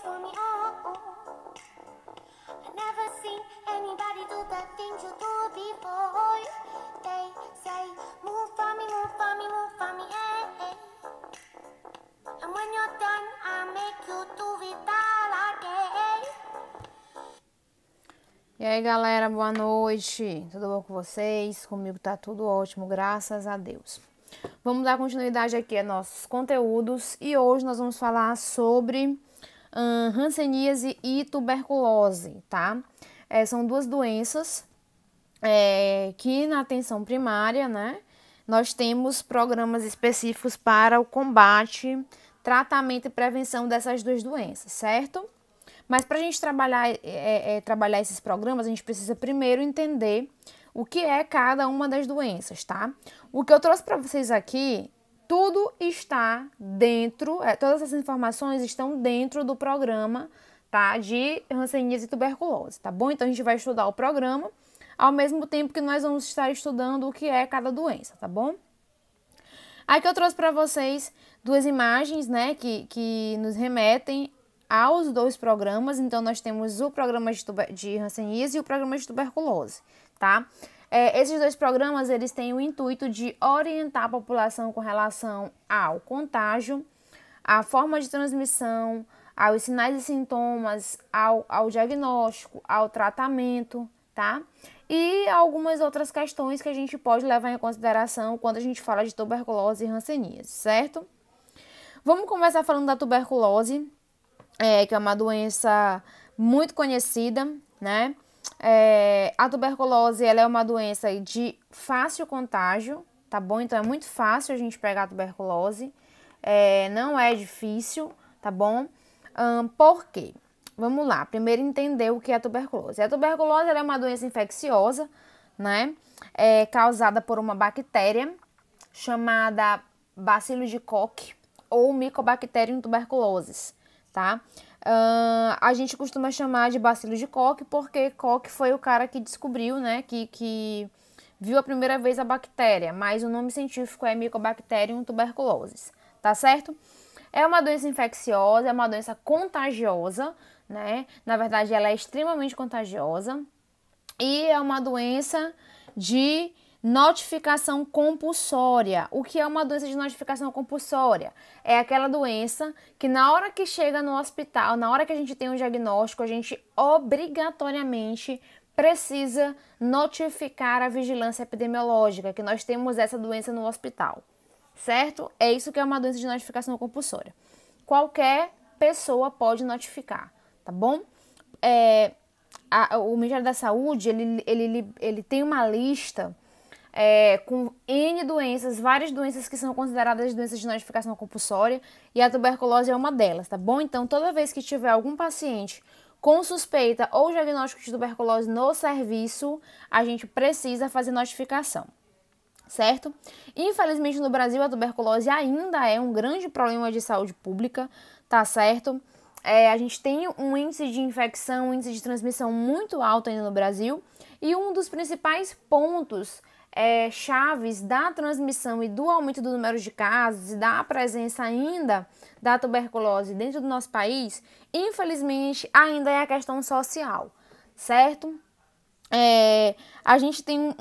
for me, oh. I never seen anybody do the things you do before. They say, move for me, move for me, move for me, eh. And when you're done, I make you do it all again. E aí, galera, boa noite. Tudo bom com vocês? Comigo tá tudo ótimo, graças a Deus. Vamos dar continuidade aqui a nossos conteúdos e hoje nós vamos falar sobre hanseníase e tuberculose, tá? São duas doenças que na atenção primária, né, nós temos programas específicos para o combate, tratamento e prevenção dessas duas doenças, certo? Mas para a gente trabalhar esses programas, a gente precisa primeiro entender o que é cada uma das doenças, tá? O que eu trouxe para vocês aqui, tudo está dentro, todas essas informações estão dentro do programa, tá? De hanseníase e tuberculose, tá bom? Então a gente vai estudar o programa, ao mesmo tempo que nós vamos estar estudando o que é cada doença, tá bom? Aqui eu trouxe para vocês duas imagens, né, que nos remetem aos dois programas. Então nós temos o programa de hanseníase e o programa de tuberculose, tá? Esses dois programas, eles têm o intuito de orientar a população com relação ao contágio, à forma de transmissão, aos sinais e sintomas, ao diagnóstico, ao tratamento, tá? E algumas outras questões que a gente pode levar em consideração quando a gente fala de tuberculose e hanseníase, certo? Vamos começar falando da tuberculose, que é uma doença muito conhecida, né? A tuberculose, ela é uma doença de fácil contágio, tá bom? Então é muito fácil a gente pegar a tuberculose, não é difícil, tá bom? Por quê? Vamos lá, primeiro entender o que é a tuberculose. A tuberculose, ela é uma doença infecciosa, né? Causada por uma bactéria chamada Bacillus de Koch ou Mycobacterium tuberculosis, tá? A gente costuma chamar de Bacillus de Koch porque Koch foi o cara que descobriu, né, que viu a primeira vez a bactéria, mas o nome científico é Mycobacterium tuberculosis, tá certo? É uma doença infecciosa, é uma doença contagiosa, né? Na verdade, ela é extremamente contagiosa e é uma doença de notificação compulsória. O que é uma doença de notificação compulsória? É aquela doença que na hora que chega no hospital, na hora que a gente tem um diagnóstico, a gente obrigatoriamente precisa notificar a vigilância epidemiológica que nós temos essa doença no hospital, certo? É isso que é uma doença de notificação compulsória. Qualquer pessoa pode notificar, tá bom? O Ministério da Saúde, ele tem uma lista com N doenças, várias doenças que são consideradas doenças de notificação compulsória e a tuberculose é uma delas, tá bom? Então, toda vez que tiver algum paciente com suspeita ou diagnóstico de tuberculose no serviço, a gente precisa fazer notificação, certo? Infelizmente, no Brasil, a tuberculose ainda é um grande problema de saúde pública, tá certo? A gente tem um índice de infecção, um índice de transmissão muito alto ainda no Brasil e um dos principais pontos chaves da transmissão e do aumento do número de casos e da presença ainda da tuberculose dentro do nosso país, infelizmente, ainda é a questão social, certo? A gente tem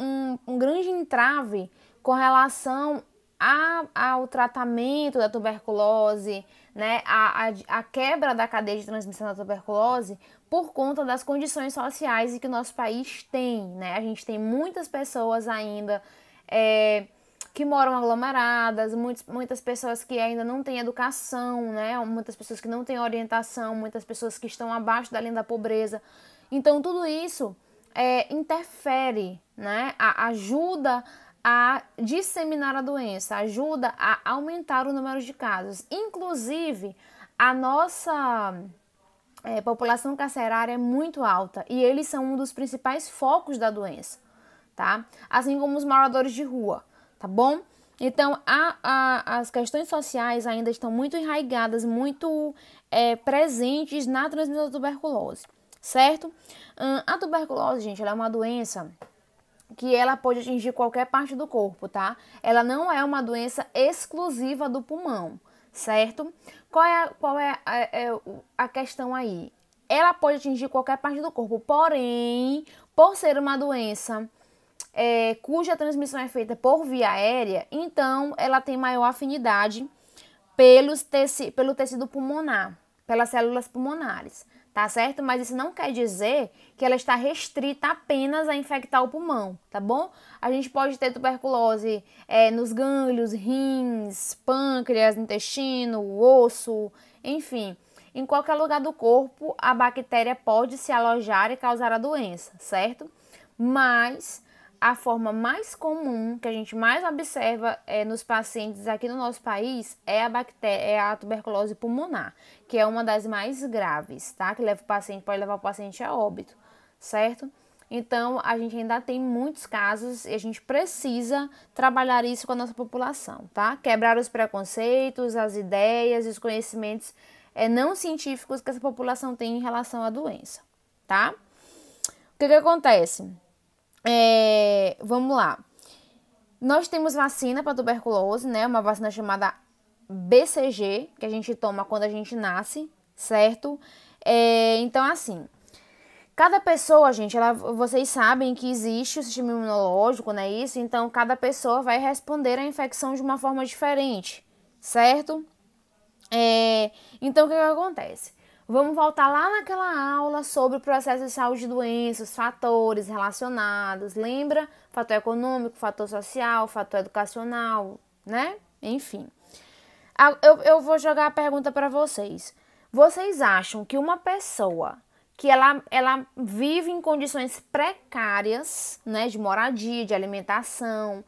um grande entrave com relação ao tratamento da tuberculose, né, a quebra da cadeia de transmissão da tuberculose por conta das condições sociais que o nosso país tem, né? A gente tem muitas pessoas ainda que moram aglomeradas, muitas pessoas que ainda não têm educação, né? Muitas pessoas que não têm orientação, muitas pessoas que estão abaixo da linha da pobreza. Então, tudo isso interfere, né? Ajuda a disseminar a doença, ajuda a aumentar o número de casos. Inclusive, a nossa população carcerária é muito alta e eles são um dos principais focos da doença, tá? Assim como os moradores de rua, tá bom? Então, as questões sociais ainda estão muito enraigadas, muito presentes na transmissão da tuberculose, certo? A tuberculose, gente, ela é uma doença que ela pode atingir qualquer parte do corpo, tá? Ela não é uma doença exclusiva do pulmão, certo? a questão aí? Ela pode atingir qualquer parte do corpo, porém, por ser uma doença cuja transmissão é feita por via aérea, então ela tem maior afinidade pelo tecido pulmonar, pelas células pulmonares, tá certo? Mas isso não quer dizer que ela está restrita apenas a infectar o pulmão, tá bom? A gente pode ter tuberculose nos gânglios, rins, pâncreas, intestino, osso, enfim. Em qualquer lugar do corpo, a bactéria pode se alojar e causar a doença, certo? Mas a forma mais comum, que a gente mais observa nos pacientes aqui no nosso país, é a tuberculose pulmonar, que é uma das mais graves, tá? Que pode levar o paciente a óbito, certo? Então, a gente ainda tem muitos casos e a gente precisa trabalhar isso com a nossa população, tá? Quebrar os preconceitos, as ideias e os conhecimentos não científicos que essa população tem em relação à doença, tá? O que acontece? Vamos lá. Nós temos vacina para tuberculose, né? Uma vacina chamada BCG, que a gente toma quando a gente nasce, certo? Então, assim, cada pessoa, gente, vocês sabem que existe o sistema imunológico, não é isso? Então, cada pessoa vai responder à infecção de uma forma diferente, certo? Então, o que acontece? Vamos voltar lá naquela aula sobre o processo de saúde e doenças, fatores relacionados, lembra? Fator econômico, fator social, fator educacional, né? Enfim. Eu vou jogar a pergunta para vocês. Vocês acham que uma pessoa que ela vive em condições precárias, né, de moradia, de alimentação,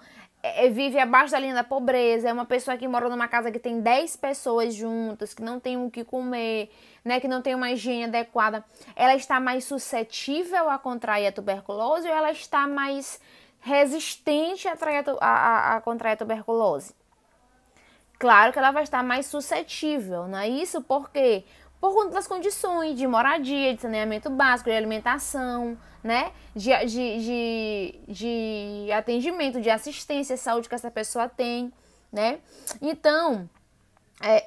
vive abaixo da linha da pobreza, é uma pessoa que mora numa casa que tem 10 pessoas juntas, que não tem o que comer, né, que não tem uma higiene adequada, ela está mais suscetível a contrair a tuberculose ou ela está mais resistente a contrair a tuberculose? Claro que ela vai estar mais suscetível, não é isso? Por quê? Por conta das condições de moradia, de saneamento básico, de alimentação, né? De atendimento, de assistência à saúde que essa pessoa tem, né? Então,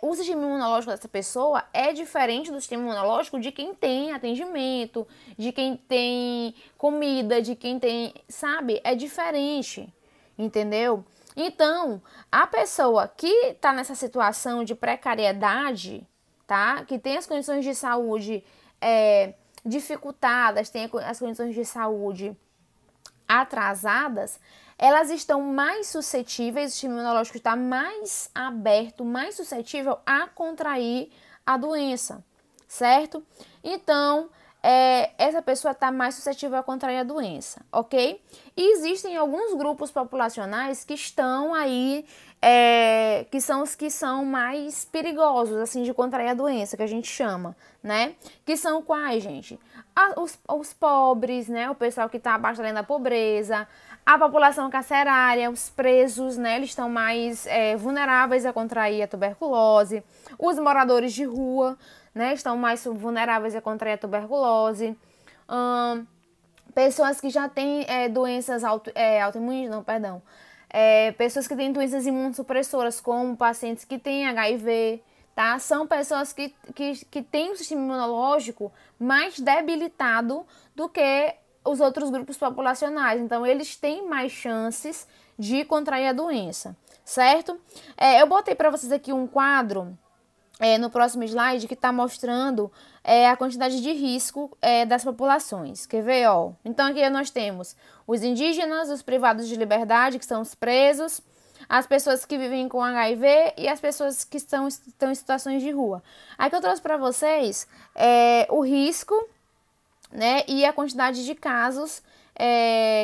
o sistema imunológico dessa pessoa é diferente do sistema imunológico de quem tem atendimento, de quem tem comida, de quem tem, sabe? É diferente, entendeu? Então, a pessoa que está nessa situação de precariedade, tá? Que tem as condições de saúde dificultadas, tem as condições de saúde atrasadas, elas estão mais suscetíveis, o sistema imunológico está mais aberto, mais suscetível a contrair a doença, certo? Então, essa pessoa está mais suscetível a contrair a doença, ok? E existem alguns grupos populacionais que estão aí, que são os que são mais perigosos, assim, de contrair a doença, que a gente chama, né? Que são quais, gente? Os pobres, né? O pessoal que está abaixo da linha da pobreza, a população carcerária, os presos, né? Eles estão mais vulneráveis a contrair a tuberculose, os moradores de rua, né, estão mais vulneráveis a contrair a tuberculose, pessoas que já têm doenças autoimunes, pessoas que têm doenças imunossupressoras, como pacientes que têm HIV, tá? São pessoas que têm um sistema imunológico mais debilitado do que os outros grupos populacionais, então eles têm mais chances de contrair a doença, certo? Eu botei para vocês aqui um quadro no próximo slide, que está mostrando a quantidade de risco das populações. Quer ver? Ó? Então, aqui nós temos os indígenas, os privados de liberdade, que são os presos, as pessoas que vivem com HIV e as pessoas que estão em situações de rua. Aqui eu trouxe para vocês o risco, né, e a quantidade de casos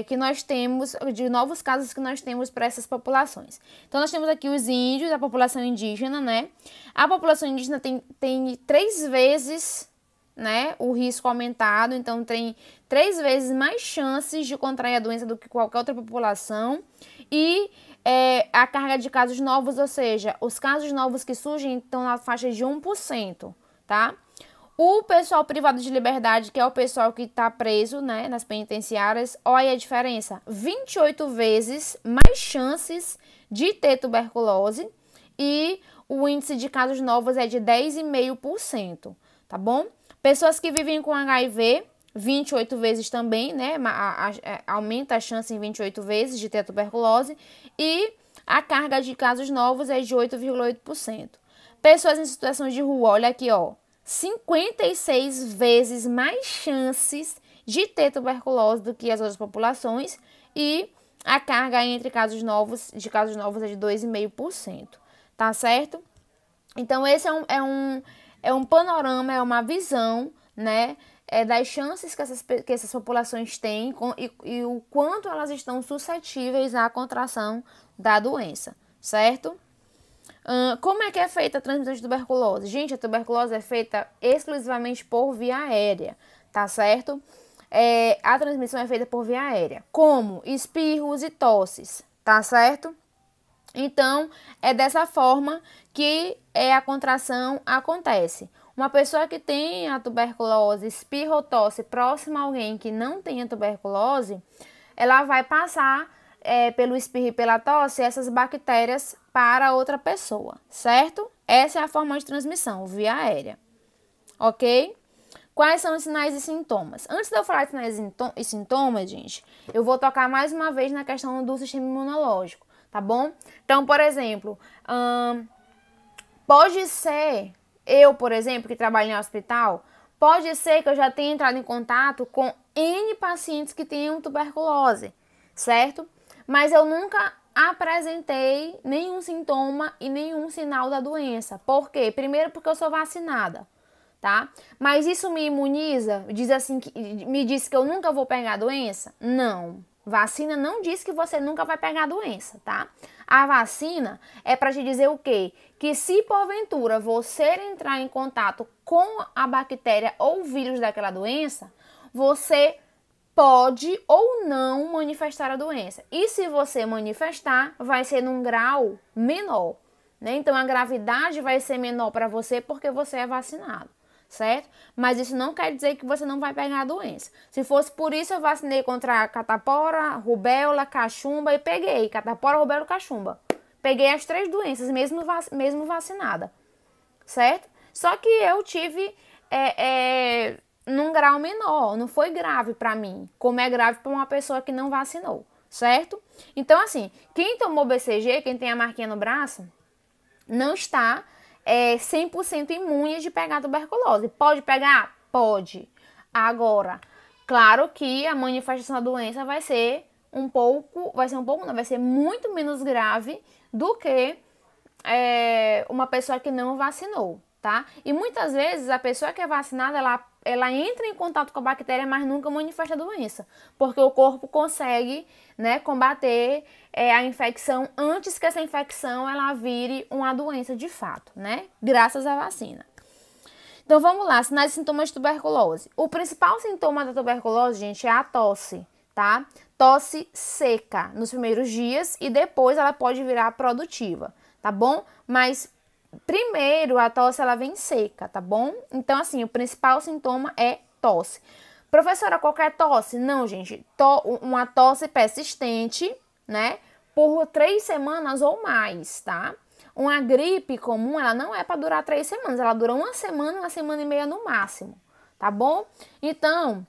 que nós temos, de novos casos que nós temos para essas populações. Então, nós temos aqui os índios, a população indígena, né? A população indígena tem 3 vezes, né, o risco aumentado, então tem 3 vezes mais chances de contrair a doença do que qualquer outra população. E a carga de casos novos, ou seja, os casos novos que surgem estão na faixa de 1%, tá? O pessoal privado de liberdade, que é o pessoal que está preso, né, nas penitenciárias, olha a diferença, 28 vezes mais chances de ter tuberculose, e o índice de casos novos é de 10,5%, tá bom? Pessoas que vivem com HIV, 28 vezes também, né? Aumenta a chance em 28 vezes de ter a tuberculose. E a carga de casos novos é de 8,8%. Pessoas em situação de rua, olha aqui, ó. 56 vezes mais chances de ter tuberculose do que as outras populações. E a carga entre casos novos é de 2,5%. Tá certo? Então, esse é um panorama, é uma visão, né? Das chances que essas populações têm e o quanto elas estão suscetíveis à contração da doença, certo? Como é que é feita a transmissão de tuberculose? Gente, a tuberculose é feita exclusivamente por via aérea, tá certo? A transmissão é feita por via aérea, como espirros e tosses, tá certo? Então, é dessa forma que a contração acontece. Uma pessoa que tem a tuberculose, espirro ou tosse próxima a alguém que não tem a tuberculose, ela vai passar pelo espirro e pela tosse essas bactérias para outra pessoa, certo? Essa é a forma de transmissão, via aérea, ok? Quais são os sinais e sintomas? Antes de eu falar de sinais e sintomas, gente, eu vou tocar mais uma vez na questão do sistema imunológico, tá bom? Então, por exemplo, pode ser, eu, por exemplo, que trabalho em hospital, pode ser que eu já tenha entrado em contato com N pacientes que tenham tuberculose, certo? Mas eu nunca apresentei nenhum sintoma e nenhum sinal da doença. Por quê? Primeiro porque eu sou vacinada, tá? Mas isso me imuniza? Me diz que eu nunca vou pegar a doença? Não. Vacina não diz que você nunca vai pegar a doença, tá? A vacina é para te dizer o quê? Que se porventura você entrar em contato com a bactéria ou vírus daquela doença, você pode ou não manifestar a doença. E se você manifestar, vai ser num grau menor, né? Então a gravidade vai ser menor para você porque você é vacinado, certo? Mas isso não quer dizer que você não vai pegar a doença. Se fosse por isso, eu vacinei contra catapora, rubéola, cachumba e peguei catapora, rubéola e cachumba. Peguei as 3 doenças, mesmo vacinada, certo? Só que eu tive num grau menor, não foi grave para mim, como é grave para uma pessoa que não vacinou, certo? Então, assim, quem tomou BCG, quem tem a marquinha no braço, não está 100% imune de pegar tuberculose. Pode pegar? Pode. Agora, claro que a manifestação da doença vai ser muito menos grave do que uma pessoa que não vacinou, tá? E muitas vezes a pessoa que é vacinada, ela entra em contato com a bactéria, mas nunca manifesta a doença, porque o corpo consegue, né, combater a infecção antes que essa infecção ela vire uma doença de fato, né? Graças à vacina. Então vamos lá, sinais e sintomas de tuberculose. O principal sintoma da tuberculose, gente, é a tosse, tá? Tosse seca nos primeiros dias e depois ela pode virar produtiva, tá bom? Mas primeiro a tosse ela vem seca, tá bom? Então assim, o principal sintoma é tosse. Professora, qualquer tosse? Não, gente, uma tosse persistente, né? Por 3 semanas ou mais, tá? Uma gripe comum, ela não é para durar 3 semanas, ela dura 1 semana e meia no máximo, tá bom? Então,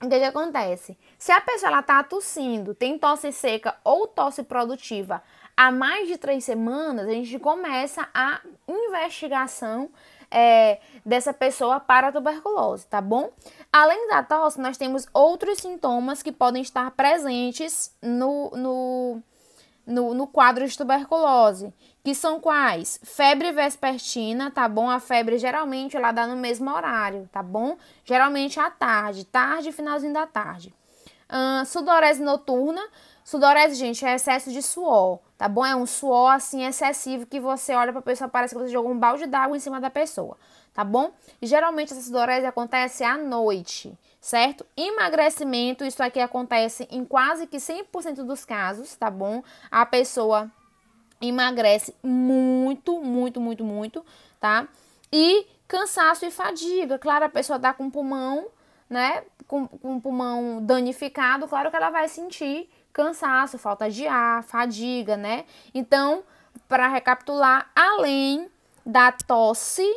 o que acontece? Se a pessoa ela tá tossindo, tem tosse seca ou tosse produtiva há mais de 3 semanas, a gente começa a investigação dessa pessoa para a tuberculose, tá bom? Além da tosse, nós temos outros sintomas que podem estar presentes no quadro de tuberculose, que são quais? Febre vespertina, tá bom? A febre geralmente ela dá no mesmo horário, tá bom? Geralmente à tarde, finalzinho da tarde. Sudorese noturna. Sudorese, gente, é excesso de suor, tá bom? É um suor, assim, excessivo que você olha pra pessoa, parece que você jogou um balde d'água em cima da pessoa, tá bom? E geralmente essa sudorese acontece à noite, certo? Emagrecimento, isso aqui acontece em quase que 100% dos casos, tá bom? A pessoa emagrece muito, tá? E cansaço e fadiga, claro, a pessoa tá com o pulmão, né? Com o pulmão danificado, claro que ela vai sentir cansaço, falta de ar, fadiga, né? Então, para recapitular, além da tosse,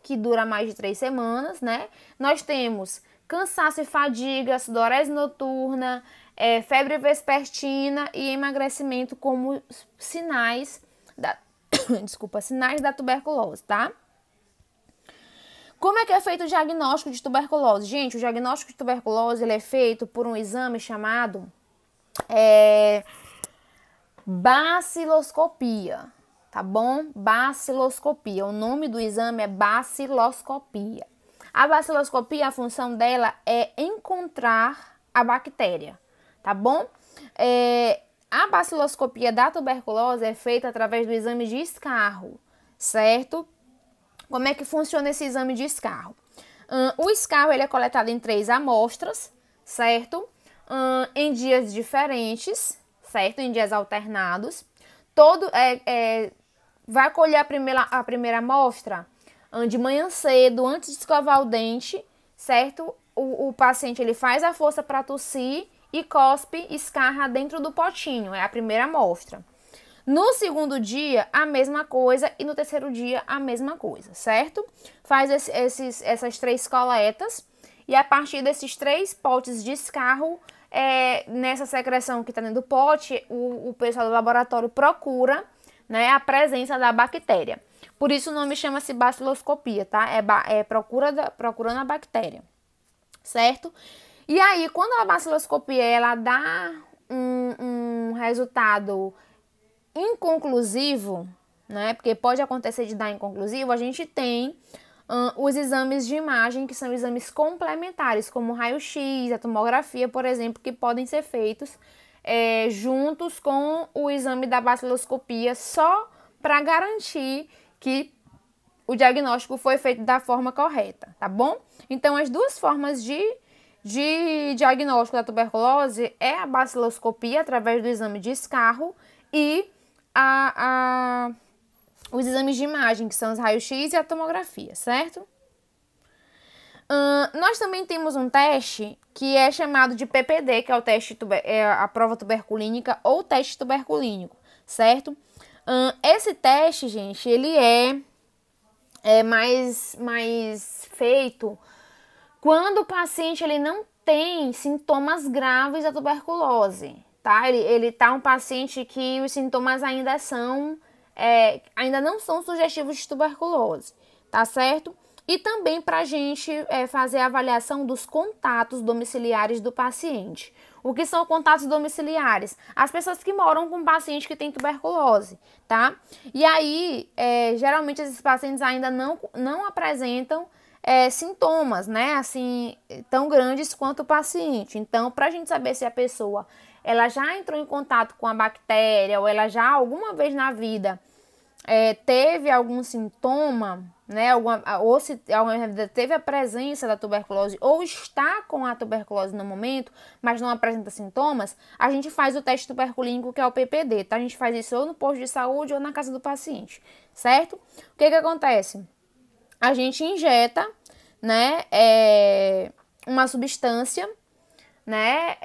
que dura mais de 3 semanas, né? Nós temos cansaço e fadiga, sudorese noturna, febre vespertina e emagrecimento como sinais da, sinais da tuberculose, tá? Como é que é feito o diagnóstico de tuberculose? Gente, o diagnóstico de tuberculose ele é feito por um exame chamado baciloscopia, tá bom? Baciloscopia. O nome do exame é baciloscopia. A baciloscopia, a função dela é encontrar a bactéria, tá bom? A baciloscopia da tuberculose é feita através do exame de escarro, certo? Como é que funciona esse exame de escarro? O escarro ele é coletado em 3 amostras, certo? Em dias diferentes, certo? Em dias alternados. Vai colher a primeira amostra de manhã cedo, antes de escovar o dente, certo? O paciente ele faz a força para tossir e cospe, escarra dentro do potinho, é a primeira amostra. No segundo dia, a mesma coisa, e no terceiro dia, a mesma coisa, certo? Faz essas 3 coletas, e a partir desses 3 potes de escarro, nessa secreção que está dentro do pote, o pessoal do laboratório procura, né, a presença da bactéria. Por isso o nome chama-se baciloscopia, tá? Procurando a bactéria, certo? E aí, quando a baciloscopia ela dá um resultado inconclusivo, né? Porque pode acontecer de dar inconclusivo, a gente tem os exames de imagem, que são exames complementares, como o raio-x, a tomografia, por exemplo, que podem ser feitos juntos com o exame da baciloscopia, só para garantir que o diagnóstico foi feito da forma correta, tá bom? Então, as 2 formas de diagnóstico da tuberculose é a baciloscopia, através do exame de escarro, e os exames de imagem, que são os raios-x e a tomografia, certo? Nós também temos um teste que é chamado de PPD, que é o teste a prova tuberculínica ou teste tuberculínico, certo? Esse teste, gente, ele é mais feito quando o paciente ele não tem sintomas graves da tuberculose, tá? Ele tá um paciente que os sintomas ainda não são sugestivos de tuberculose, tá certo? E também para a gente fazer a avaliação dos contatos domiciliares do paciente. O que são contatos domiciliares? As pessoas que moram com um paciente que tem tuberculose, tá? E aí, geralmente esses pacientes ainda não apresentam sintomas, né? Assim, tão grandes quanto o paciente. Então, para a gente saber se a pessoa ela já entrou em contato com a bactéria ou ela já alguma vez na vida teve algum sintoma, né, ou se alguma vez teve a presença da tuberculose ou está com a tuberculose no momento, mas não apresenta sintomas, a gente faz o teste tuberculínico, que é o PPD, tá? A gente faz isso ou no posto de saúde ou na casa do paciente, certo? O que acontece? A gente injeta, né, uma substância, né,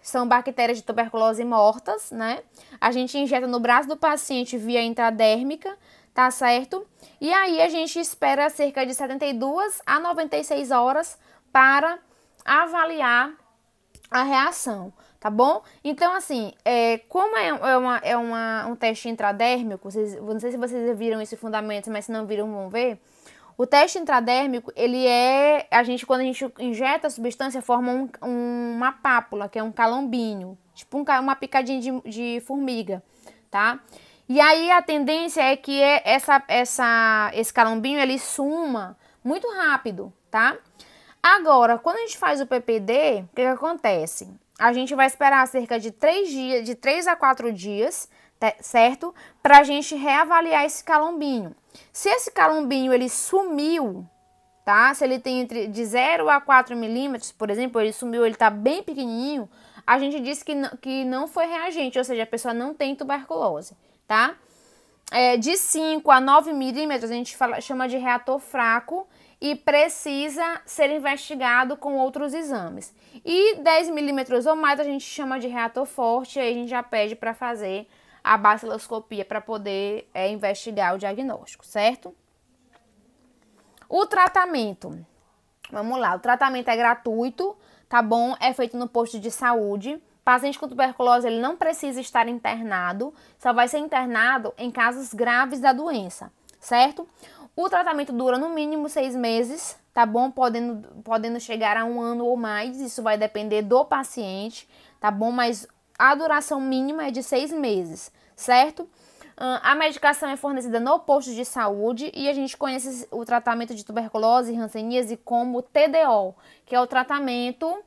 são bactérias de tuberculose mortas, né? A gente injeta no braço do paciente via intradérmica, tá certo? E aí a gente espera cerca de 72 a 96 horas para avaliar a reação, tá bom? Então, assim, como um teste intradérmico, não sei se vocês viram esse fundamento, mas se não viram, vão ver. O teste intradérmico, quando a gente injeta a substância, forma uma pápula, que é um calombinho, tipo uma picadinha de formiga, tá? E aí a tendência é que esse calombinho, ele suma muito rápido, tá? Agora, quando a gente faz o PPD, o que acontece? A gente vai esperar cerca de 3 a 4 dias, certo? Pra gente reavaliar esse calombinho. Se esse calombinho ele sumiu, tá? Se ele tem de 0 a 4 milímetros, por exemplo, ele sumiu, ele tá bem pequenininho, a gente diz que não foi reagente, ou seja, a pessoa não tem tuberculose, tá? De 5 a 9 milímetros a gente chama de reator fraco, e precisa ser investigado com outros exames. E 10 milímetros ou mais a gente chama de reator forte, aí a gente já pede para fazer a baciloscopia para poder investigar o diagnóstico, certo? O tratamento, vamos lá, o tratamento é gratuito, tá bom? É feito no posto de saúde. Paciente com tuberculose, ele não precisa estar internado, só vai ser internado em casos graves da doença, certo? O tratamento dura no mínimo 6 meses, tá bom? Podendo chegar a 1 ano ou mais, isso vai depender do paciente, tá bom? Mas a duração mínima é de 6 meses, certo? A medicação é fornecida no posto de saúde e a gente conhece o tratamento de tuberculose e hanseníase como TDO, que é o tratamento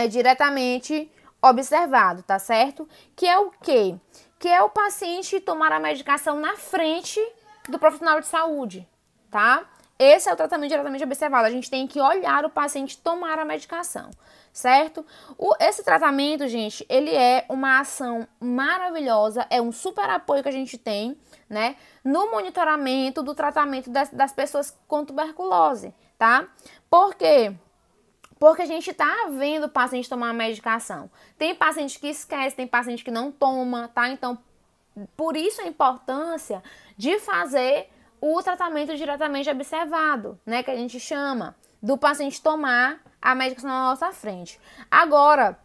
diretamente observado, tá certo? Que é o quê? Que é o paciente tomar a medicação na frente do profissional de saúde, tá? Esse é o tratamento diretamente observado. A gente tem que olhar o paciente tomar a medicação, certo? Esse tratamento, gente, ele é uma ação maravilhosa, é um super apoio que a gente tem, né? No monitoramento do tratamento das pessoas com tuberculose, tá? Por quê? Porque a gente tá vendo o paciente tomar a medicação. Tem paciente que esquece, tem paciente que não toma, tá? Então, por isso a importância de fazer o tratamento diretamente observado, né? Que a gente chama do paciente tomar a medicação na nossa frente. Agora,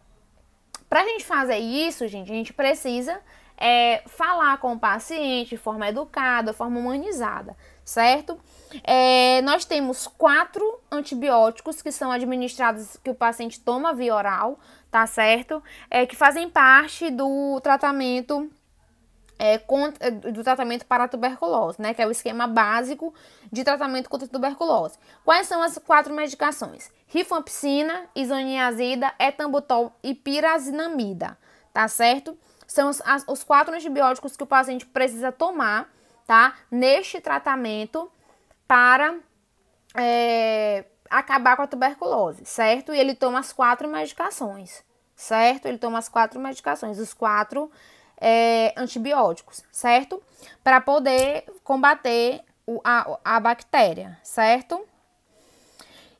pra gente fazer isso, gente, a gente precisa falar com o paciente de forma educada, de forma humanizada, certo? Nós temos 4 antibióticos que são administrados, que o paciente toma via oral, tá certo? Que fazem parte do tratamento para a tuberculose, né? Que é o esquema básico de tratamento contra a tuberculose. Quais são as 4 medicações? Rifampicina, isoniazida, etambutol e pirazinamida, tá certo? São os 4 antibióticos que o paciente precisa tomar, tá? Neste tratamento para acabar com a tuberculose, certo? E ele toma as 4 medicações, certo? Ele toma as 4 medicações, os 4 antibióticos, certo? Para poder combater a bactéria, certo?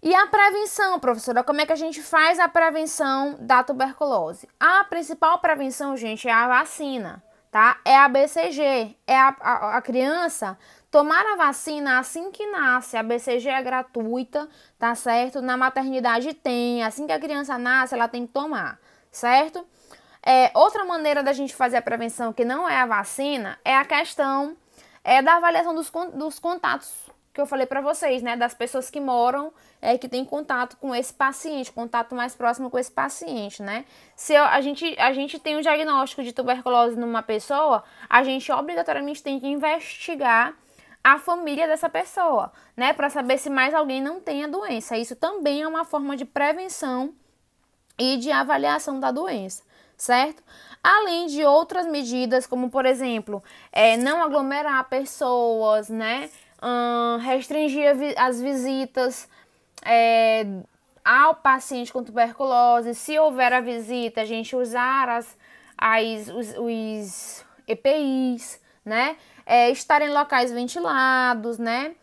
E a prevenção, professora, como é que a gente faz a prevenção da tuberculose? A principal prevenção, gente, é a vacina, tá? É a BCG, é a criança tomar a vacina assim que nasce. A BCG é gratuita, tá certo? Na maternidade tem, assim que a criança nasce, ela tem que tomar, certo? Outra maneira da gente fazer a prevenção que não é a vacina é a questão da avaliação dos contatos que eu falei para vocês, né? Das pessoas que moram, que tem contato com esse paciente, contato mais próximo com esse paciente, né? Se a gente tem um diagnóstico de tuberculose numa pessoa, a gente obrigatoriamente tem que investigar a família dessa pessoa, né? Para saber se mais alguém não tem a doença. Isso também é uma forma de prevenção e de avaliação da doença, certo? Além de outras medidas, como por exemplo, não aglomerar pessoas, né? Restringir as visitas ao paciente com tuberculose. Se houver a visita, a gente usar os EPIs, né? Estar em locais ventilados, né?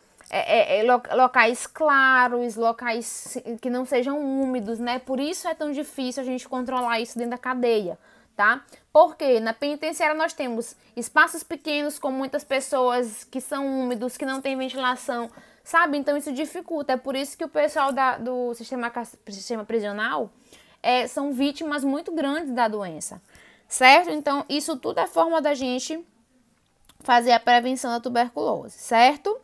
Locais claros, locais que não sejam úmidos, né? Por isso é tão difícil a gente controlar isso dentro da cadeia, tá? Porque na penitenciária nós temos espaços pequenos com muitas pessoas que são úmidos, que não tem ventilação, sabe? Então isso dificulta. É por isso que o pessoal do sistema prisional são vítimas muito grandes da doença, certo? Então isso tudo é forma da gente fazer a prevenção da tuberculose, certo?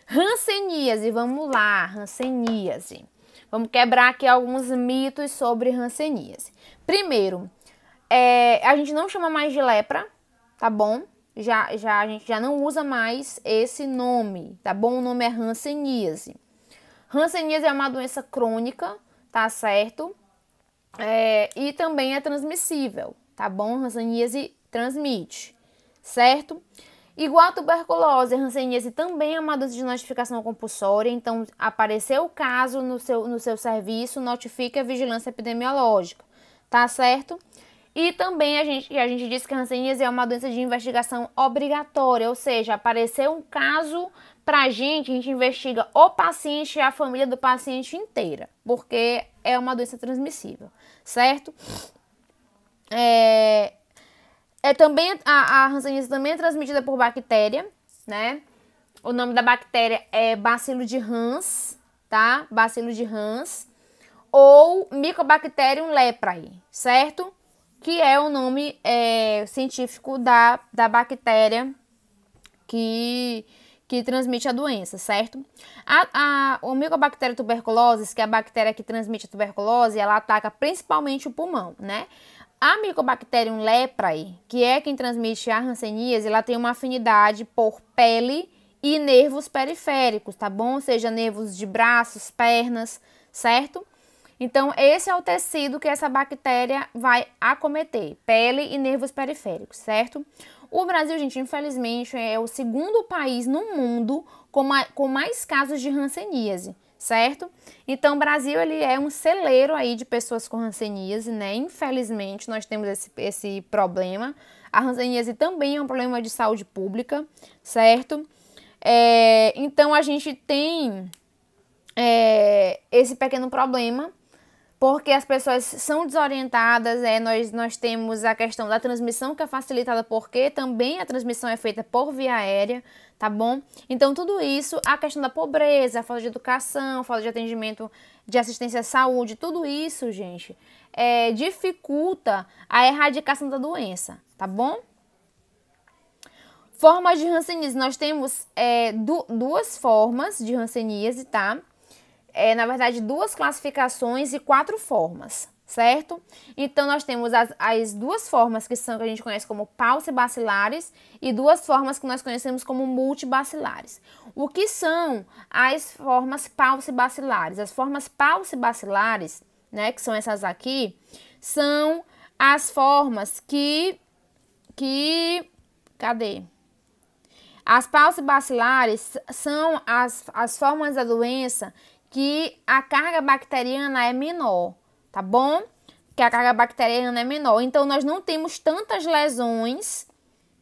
Hanseníase, vamos lá, hanseníase. Vamos quebrar aqui alguns mitos sobre hanseníase. Primeiro, a gente não chama mais de lepra, tá bom? A gente já não usa mais esse nome, tá bom? O nome é hanseníase. Hanseníase é uma doença crônica, tá certo? E também é transmissível, tá bom? Hanseníase transmite, certo? Igual a tuberculose, a hanseníase também é uma doença de notificação compulsória, então apareceu o caso no seu serviço, notifique a vigilância epidemiológica, tá certo? E também a gente disse que a hanseníase é uma doença de investigação obrigatória, ou seja, apareceu um caso pra gente, a gente investiga o paciente e a família do paciente inteira, porque é uma doença transmissível, certo? Também a hanseníase também é transmitida por bactéria, né? O nome da bactéria é bacilo de Hans, tá? Bacilo de Hans ou Mycobacterium leprae, certo? Que é o nome científico da bactéria que transmite a doença, certo? O Mycobacterium tuberculosis, que é a bactéria que transmite a tuberculose, ela ataca principalmente o pulmão, né? A Mycobacterium leprae, que é quem transmite a hanseníase, ela tem uma afinidade por pele e nervos periféricos, tá bom? Ou seja, nervos de braços, pernas, certo? Então, esse é o tecido que essa bactéria vai acometer, pele e nervos periféricos, certo? O Brasil, gente, infelizmente, é o segundo país no mundo com mais casos de hanseníase, certo? Então, o Brasil, ele é um celeiro aí de pessoas com hanseníase, né? Infelizmente, nós temos esse problema. A hanseníase também é um problema de saúde pública, certo? Então, a gente tem esse pequeno problema, porque as pessoas são desorientadas, nós temos a questão da transmissão que é facilitada porque também a transmissão é feita por via aérea, tá bom? Então, tudo isso, a questão da pobreza, a falta de educação, a falta de atendimento de assistência à saúde, tudo isso, gente, dificulta a erradicação da doença, tá bom? Formas de hanseníase, nós temos duas formas de hanseníase, tá? Na verdade, 2 classificações e 4 formas, certo? Então, nós temos as 2 formas que a gente conhece como paucibacilares e 2 formas que nós conhecemos como multibacilares. O que são as formas paucibacilares? As formas paucibacilares, né, que são essas aqui, são as formas cadê? As paucibacilares são as formas da doença que a carga bacteriana é menor, tá bom? Que a carga bacteriana é menor. Então, nós não temos tantas lesões,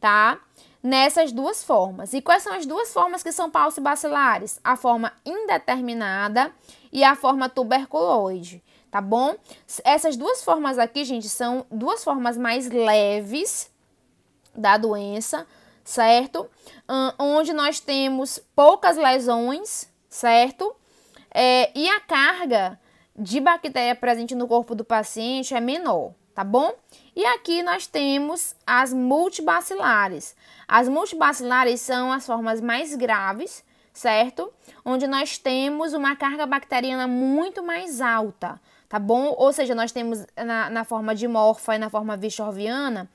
tá? Nessas 2 formas. E quais são as 2 formas que são paucibacilares? A forma indeterminada e a forma tuberculoide, tá bom? Essas 2 formas aqui, gente, são 2 formas mais leves da doença, certo? Onde nós temos poucas lesões, certo? E a carga de bactéria presente no corpo do paciente é menor, tá bom? E aqui nós temos as multibacilares. As multibacilares são as formas mais graves, certo? Onde nós temos uma carga bacteriana muito mais alta, tá bom? Ou seja, nós temos na forma dimorfa e na forma vichorviana,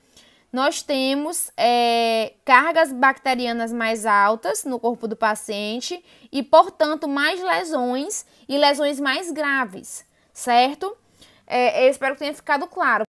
nós temos cargas bacterianas mais altas no corpo do paciente e, portanto, mais lesões e lesões mais graves, certo? Eu espero que tenha ficado claro.